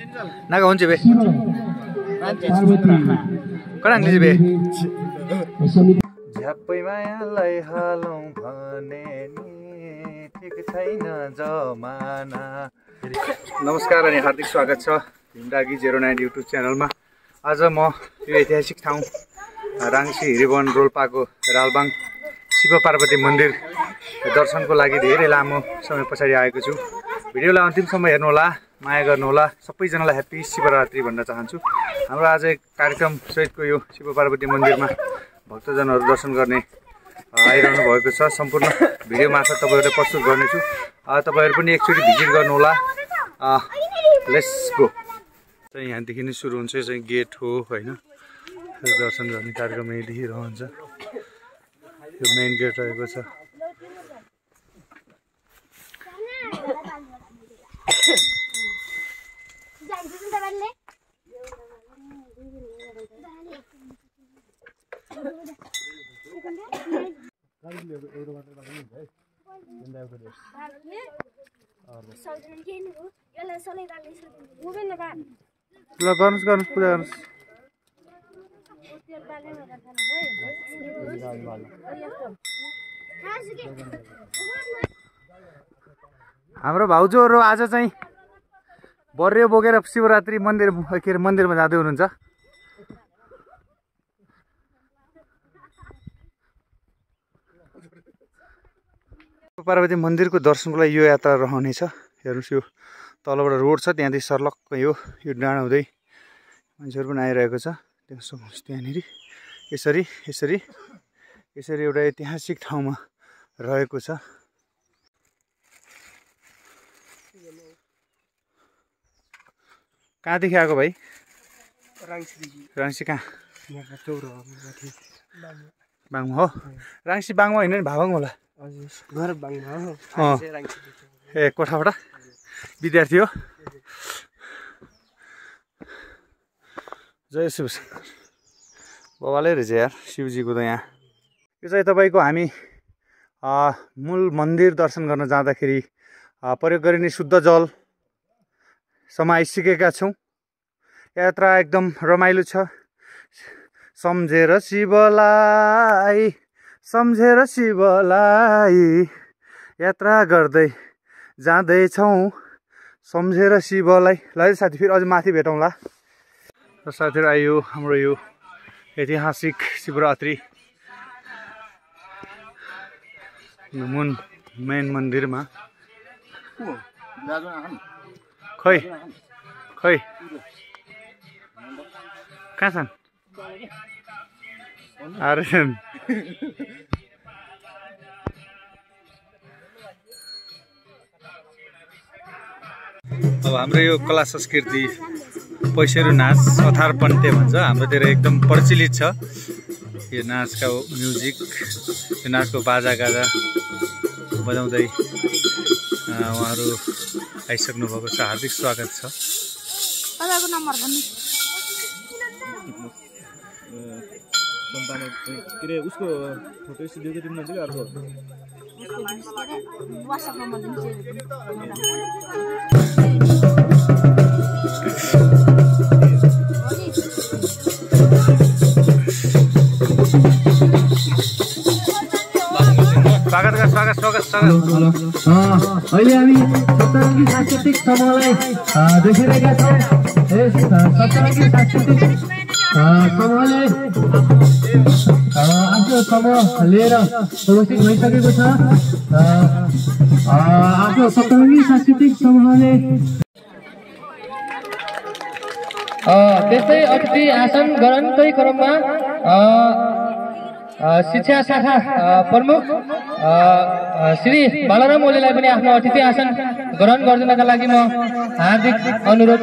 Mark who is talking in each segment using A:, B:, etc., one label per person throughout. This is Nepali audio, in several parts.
A: नागा हुन्छ बे कडाङले बे झ्याप्पै मायालाई हालौँ भने नि ठिक छैन जमाना। नमस्कार अनि हार्दिक स्वागत छ भिमडागी 09 युट्युब च्यानलमा। आज म यो ऐतिहासिक ठाउँ राङ्सी हिरेवन रोल्पाको रालबाङ शिव पार्वती मन्दिर दर्शनको लागि धेरै लामो समय पछाडि आएको छु। भिडियोलाई अन्तिमसम्म हेर्नुहोला, माया गर्नुहोला। सबैजनालाई ह्याप्पी शिवरात्रि भन्न चाहन्छु। हाम्रो आज एक कार्यक्रम सहितको यो शिव पार्वती मन्दिरमा भक्तजनहरू दर्शन गर्ने आइरहनु भएको छ। सम्पूर्ण भिडियो मार्फत तपाईँहरूलाई प्रस्तुत गर्नेछु। तपाईँहरू पनि एकचोटि भिजिट गर्नुहोला। Let's go. चाहिँ यहाँदेखि नै सुरु हुन्छ, चाहिँ गेट हो होइन। दर्शन गर्ने कार्यक्रम यहीँदेखि रहन्छ। यो मेन गेट रहेको छ। ल गर्नुहोस् गर्नुहोस् पूजा गर्नुहोस्। हाम्रो भाउजूहरू आज चाहिँ बर्रे बोकेर शिवरात्रि मन्दिर के अरे मन्दिरमा जाँदै हुनुहुन्छ। पार्वती मन्दिरको दर्शनको लागि यो यात्रा रहनेछ। हेर्नुहोस् यो तलबाट रोड छ, त्यहाँदेखि सर्लक्क यो डाँडा हुँदै मान्छेहरू पनि आइरहेको छ। देख्न सक्नुहुन्छ त्यहाँनिर यसरी यसरी यसरी एउटा ऐतिहासिक ठाउँमा रहेको छ। कहाँदेखि आएको भाइ? राङ्सी कहाँ? बाङमा हो? राङ्सी बाङमा होइन नि, भाबाङ होला। ए कोठाबाट विद्यार्थी हो। जय शिव बाबाले रहेछ यार शिवजीको त। यहाँ यो चाहिँ तपाईँको हामी मूल मन्दिर दर्शन गर्न जाँदाखेरि प्रयोग गरिने शुद्ध जल समाइसकेका छौँ। यात्रा एकदम रमाइलो छ। सम्झेर शिवलाई सम्झेर शिवलाई यात्रा गर्दै जाँदैछौँ, सम्झेर शिवलाई। ल साथी फेरि अझ माथि भेटौँला। र साथीहरू आयो हाम्रो यो ऐतिहासिक शिवरात्रि मेन मन्दिरमा। खै खै कहाँ छन्? अरे अब हाम्रो यो कला संस्कृति पैसेरु नाच अथारपन्ते भन्छ हाम्रोतिर एकदम प्रचलित छ। यो नाचका म्युजिक, यो नाचको बाजा गाजा बजाउँदै उहाँहरू आइसक्नु भएको छ। हार्दिक स्वागत छ। उसको फोटो दिएको तिमीले चाहिँ अर्को
B: अहिले हामी सप्तरङ्गी सांस्कृतिक समूहलाई देखिरहेका छौँ। यस सप्तरङ्गी सांस्कृतिक समूहले आफ्नो समूह लिएर उपस्थित भइसकेको छ। आफ्नो सप्तरङ्गी सांस्कृतिक समूहले त्यस्तै अतिथि आसन ग्रहणकै क्रममा शिक्षा शाखा प्रमुख श्री बालाराम ओलीलाई पनि आफ्नो अतिथि आसन ग्रहण गरिदिनका लागि म हार्दिक अनुरोध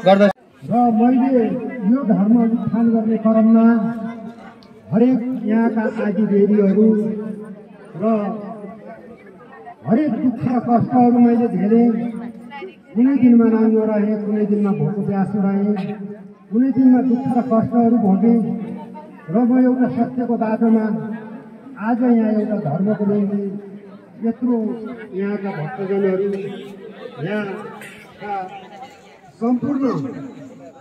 B: गर्दछु। र मैले यो धर्म उत्थान गर्ने क्रममा हरेक यहाँका आदिदेवीहरू र हरेक दुःख र कष्टहरू मैले झेलेँ। कुनै दिनमा राम्रो रहेँ, कुनै दिनमा भोको प्यासो रहेँ, कुनै दिनमा दुःख र कष्टहरू भोगेँ। र म एउटा सत्यको बाटोमा आज यहाँ एउटा धर्मको निम्ति यत्रो यहाँका भक्तजनहरू, यहाँका
C: सम्पूर्ण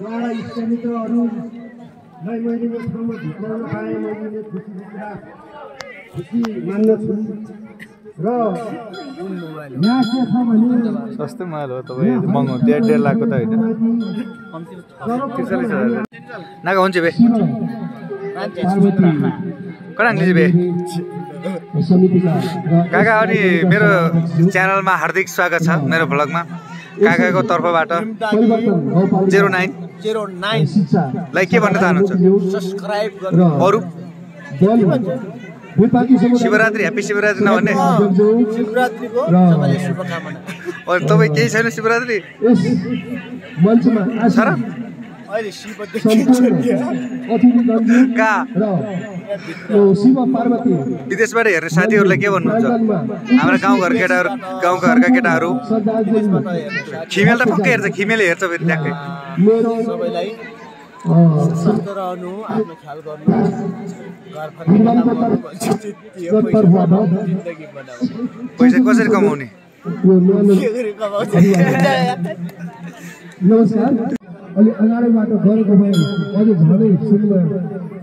C: द्वारा इष्टमित्रहरूलाई मैले यो ठाउँमा भित्राउन पाएँ। मैले खुसी मान्दछु र यहाँ के छ भने
A: सस्तो माल हो तपाईँ महँगो 1.5 लाखको त होइन नागा हुन्छ बे कहाँनिर बे काका अनि मेरो च्यानलमा हार्दिक स्वागत छ मेरो भ्लगमा काकाको तर्फबाट 09 लाई के भन्न चाहनुहुन्छ अरू शिवरात्रि ह्याप्पी शिवरात्रि नभन्ने तपाईँ केही छैन शिवरात्रि विदेशबाट हेर्ने साथीहरूलाई के भन्नुहुन्छ हाम्रो गाउँघरका केटाहरू खिमेल त पक्कै हेर्छ खिमेलले हेर्छ फेरि ट्याक्कै पैसा कसरी कमाउने
C: नमस्कार अलि अगाडिबाट गरेको भए अझ झनै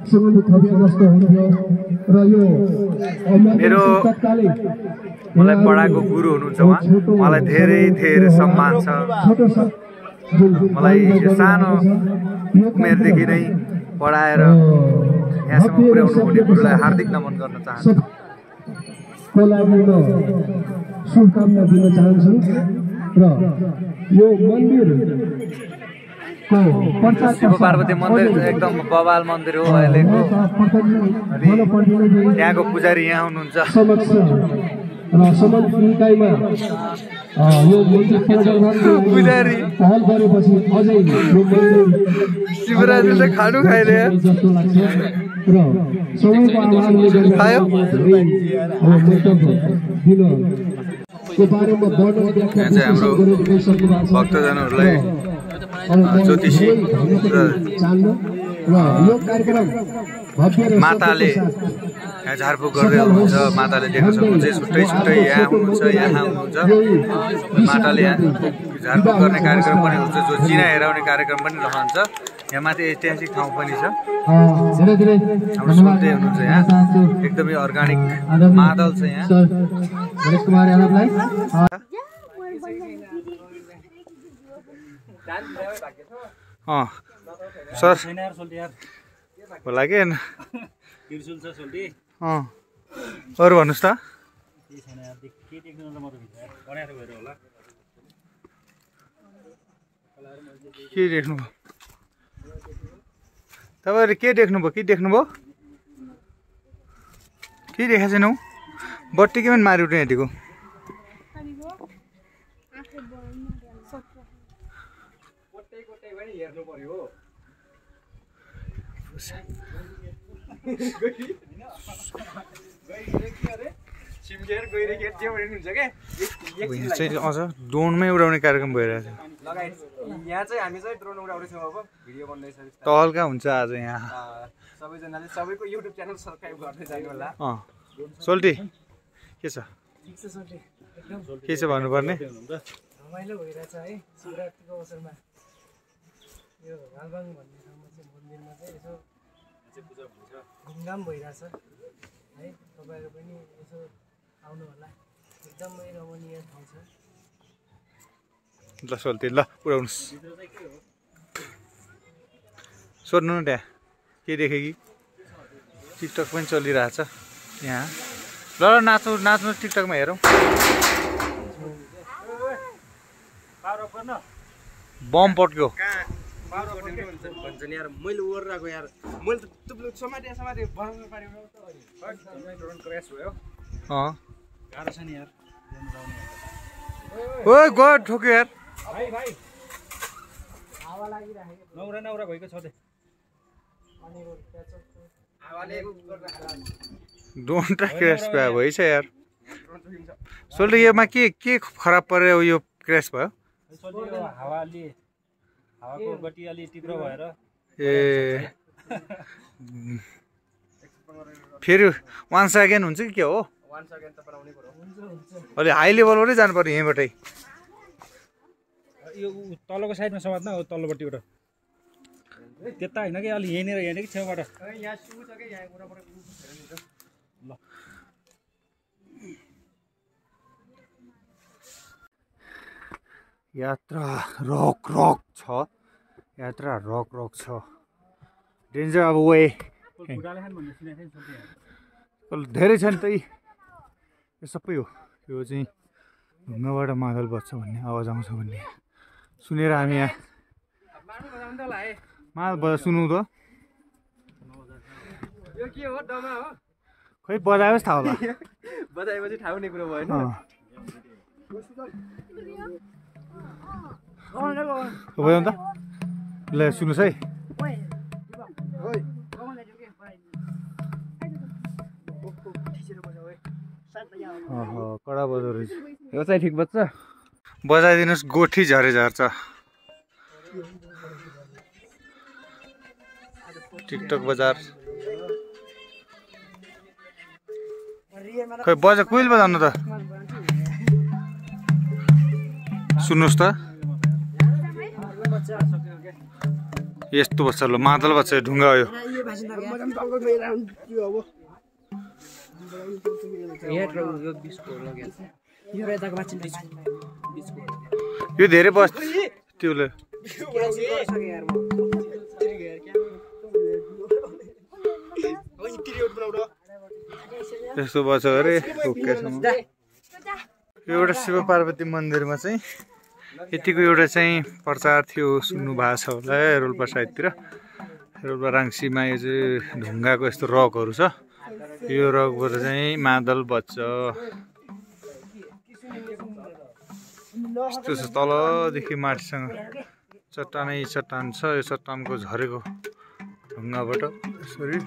C: सुन्नु थपिए जस्तो हुन्थ्यो र यो
A: मेरो मलाई पढाएको गुरु हुनुहुन्छ उहाँ मलाई धेरै धेरै सम्मान छ मलाई सानो उमेरदेखि नै पढाएर यहाँसम्म पुर्याउनु हुने गुरुलाई हार्दिक नमन गर्न चाहन्छु
C: शुभकामना दिन चाहन्छु र यो मन्दिर
A: शिव पार्वती मन्दिर एकदम बवाल मन्दिर हो अहिलेको त्यहाँको पुजारी यहाँ हुनुहुन्छ पुजारी शिवरात्रि त खानु खाइरहे खायो हाम्रो भक्तजनहरूलाई ज्योतिषी माताले यहाँ झारफुक गर्दै हुनुहुन्छ माताले देख्न सक्नुहुन्छ छुट्टै छुट्टै यहाँ हुनुहुन्छ माताले यहाँ झारफुक गर्ने कार्यक्रम पनि हुन्छ जो चिना हेराउने कार्यक्रम पनि रहन्छ यहाँ माथि ऐतिहासिक ठाउँ पनि छ हाम्रो सोल्टे हुनुहुन्छ यहाँ एकदमै अर्ग्यानिक मादल छ यहाँ सर होला के अरू भन्नुहोस् त के देख्नुभयो तपाईँहरू के देख्नुभयो के देख्नुभयो के देखाएको छैनौ बत्ती के पनि मारि उठ्ने हेटेको चाहिँ अझ ड्रोनमै उडाउने कार्यक्रम भइरहेछ
D: यहाँ चाहिँ हामी चाहिँ ड्रोन उडाउँदैछौँ अब भिडियो बन्दैछ
A: तहल्का हुन्छ आज यहाँ
D: सबैजनाले सबैको युट्युब च्यानल सब्सक्राइब गर्दै जानु होला
A: सोल्टी के छ
D: ठीक छ सोल्टी
A: के छ भन्नुपर्ने
D: रमाइलो भइरहेछ है शिवरात्रिको अवसरमा यो घालबाङ भन्ने ठाउँमा चाहिँ मन्दिरमा चाहिँ यसो घुमघाम भइरहेछ है तपाईँहरू पनि यसो आउनु होला एकदमै रमणीय ठाउँ छ
A: ल सोल्टी ल उडाउनुहोस् सोध्नु न त्यहाँ के देखेँ कि टिकटक पनि चलिरहेछ यहाँ ल नाच्नु टिकटकमा हेरौँ बम पट्क्यो
D: भन्छ नि यार मैले ओर्राको यार मैले त तुप्लुक समाते बनाउनु पारेँ ड्रोन क्र्यास भयो गाह्रो छ नि यार
A: ओए गयो ठोक्यो यार
D: भाइ हावा लागिरहेको नौरा भएको छ दे
A: ड्रोन त क्र्यास भयो भइछ यार सोल्टी योमा के खराब पऱ्यो यो क्र्यास भयो
D: हावाको गति अलि तीव्र भएर
A: ए फेरि 1 सेकेन्ड हुन्छ कि के हो
D: 1 सेकेन्ड त बनाउनै पर्यो
A: अलि हाई लेभलबाटै जानु पर्यो यहीँबाटै यो तलको साइडमा समात्न तल्लोपट्टिबाट त्यता होइन कि अलि यहाँनिर कि छेउबाट
D: यहाँ सुरु छ कि यहाँ वरपर ल
A: यात्रा रक रक छ यात्रा रक रक छ डेन्जर अब वे धेरै छ नि त यो सबै हो यो चाहिँ ढुङ्गाबाट मादल बज्छ भन्ने आवाज आउँछ भन्ने सुनेर हामी यहाँ मादल बजा सुनौँ त
D: यो के हो डमा हो
A: खै बजाएपछि थाहा होला
D: बजाएपछि थाहा हुने कुरो भएन
A: बजाउँ त ल सुन्नुहोस् है कडा बजाउ रहेछ
D: यो चाहिँ ठिक बज्छ
A: बजाइदिनुहोस् गोठी झरे झर्छ टिकटक बजार खै बजा कहिले बजाउनु त सुन्नुहोस् त यस्तो बच्चा ल मादल बच्चा ढुङ्गा हो यो धेरै बस् त्यो यस्तो बच्छ अरे ओकेसम्म यो एउटा शिव पार्वती मन्दिरमा चाहिँ यतिको एउटा चाहिँ प्रचार थियो सुन्नु भएको छ होला रोल्पा साइडतिर रोल्पा राङ्सीमा यो चाहिँ ढुङ्गाको यस्तो रकहरू छ यो रकबाट चाहिँ मादल बज्छ यस्तो छ तलदेखि माथिसँग चट्टानै चट्टान छ यो चट्टानको झरेको ढुङ्गाबाट यसरी